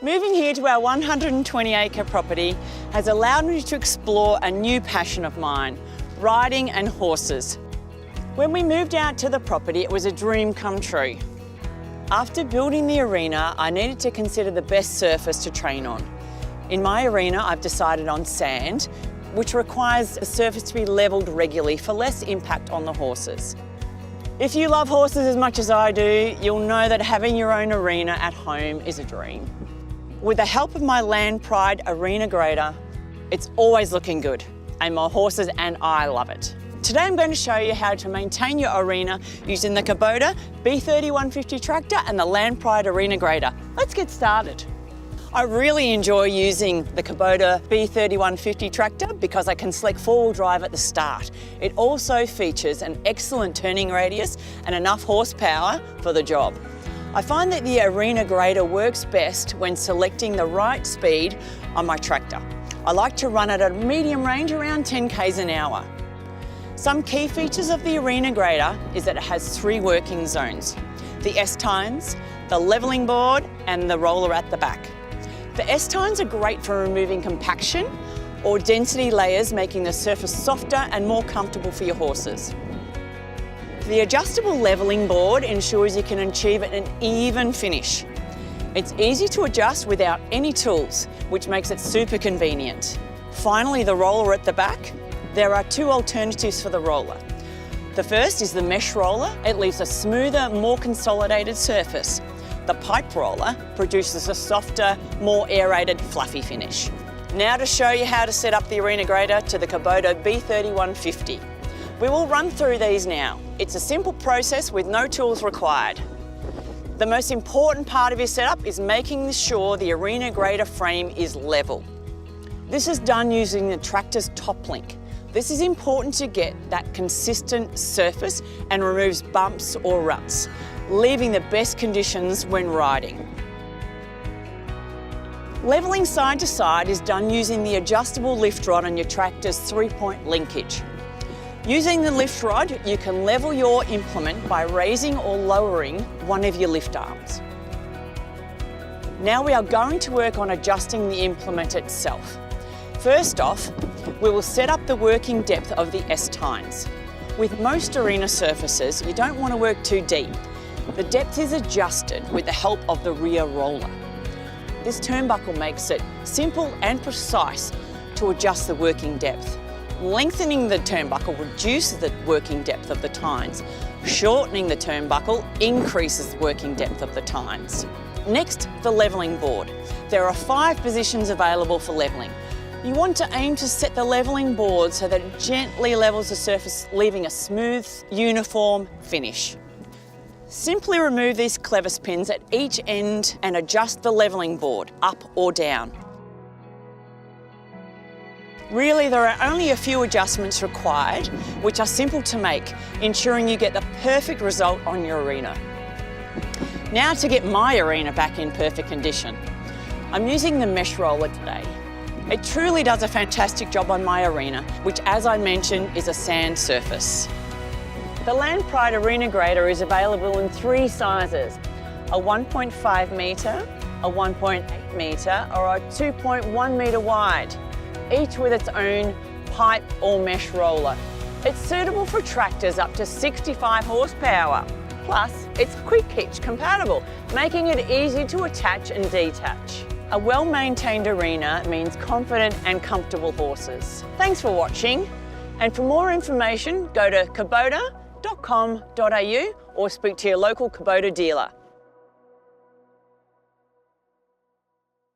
Moving here to our 120-acre property has allowed me to explore a new passion of mine, riding and horses. When we moved out to the property, it was a dream come true. After building the arena, I needed to consider the best surface to train on. In my arena, I've decided on sand, which requires the surface to be levelled regularly for less impact on the horses. If you love horses as much as I do, you'll know that having your own arena at home is a dream. With the help of my Land Pride arena grader, it's always looking good, and my horses and I love it. Today I'm going to show you how to maintain your arena using the Kubota B3150 tractor and the Land Pride arena grader. Let's get started. I really enjoy using the Kubota B3150 tractor because I can select four-wheel drive at the start. It also features an excellent turning radius and enough horsepower for the job. I find that the arena grader works best when selecting the right speed on my tractor. I like to run at a medium range around 10 k's an hour. Some key features of the arena grader is that it has three working zones: the S-tines, the levelling board and the roller at the back. The S-tines are great for removing compaction or density layers, making the surface softer and more comfortable for your horses. The adjustable levelling board ensures you can achieve an even finish. It's easy to adjust without any tools, which makes it super convenient. Finally, the roller at the back. There are two alternatives for the roller. The first is the mesh roller. It leaves a smoother, more consolidated surface. The pipe roller produces a softer, more aerated, fluffy finish. Now to show you how to set up the arena grader to the Kubota B3150. We will run through these now. It's a simple process with no tools required. The most important part of your setup is making sure the arena grader frame is level. This is done using the tractor's top link. This is important to get that consistent surface and removes bumps or ruts, leaving the best conditions when riding. Levelling side to side is done using the adjustable lift rod on your tractor's 3-point linkage. Using the lift rod, you can level your implement by raising or lowering one of your lift arms. Now we are going to work on adjusting the implement itself. First off, we will set up the working depth of the S-tines. With most arena surfaces, you don't want to work too deep. The depth is adjusted with the help of the rear roller. This turnbuckle makes it simple and precise to adjust the working depth. Lengthening the turnbuckle reduces the working depth of the tines. Shortening the turnbuckle increases the working depth of the tines. Next, the levelling board. There are 5 positions available for levelling. You want to aim to set the levelling board so that it gently levels the surface, leaving a smooth, uniform finish. Simply remove these clevis pins at each end and adjust the levelling board up or down. Really, there are only a few adjustments required, which are simple to make, ensuring you get the perfect result on your arena. Now to get my arena back in perfect condition. I'm using the mesh roller today. It truly does a fantastic job on my arena, which, as I mentioned, is a sand surface. The Land Pride arena grader is available in 3 sizes: a 1.5 metre, a 1.8 metre or a 2.1 metre wide, each with its own pipe or mesh roller. It's suitable for tractors up to 65 horsepower. Plus, it's quick hitch compatible, making it easy to attach and detach. A well-maintained arena means confident and comfortable horses. Thanks for watching, and for more information, go to kubota.com.au or speak to your local Kubota dealer.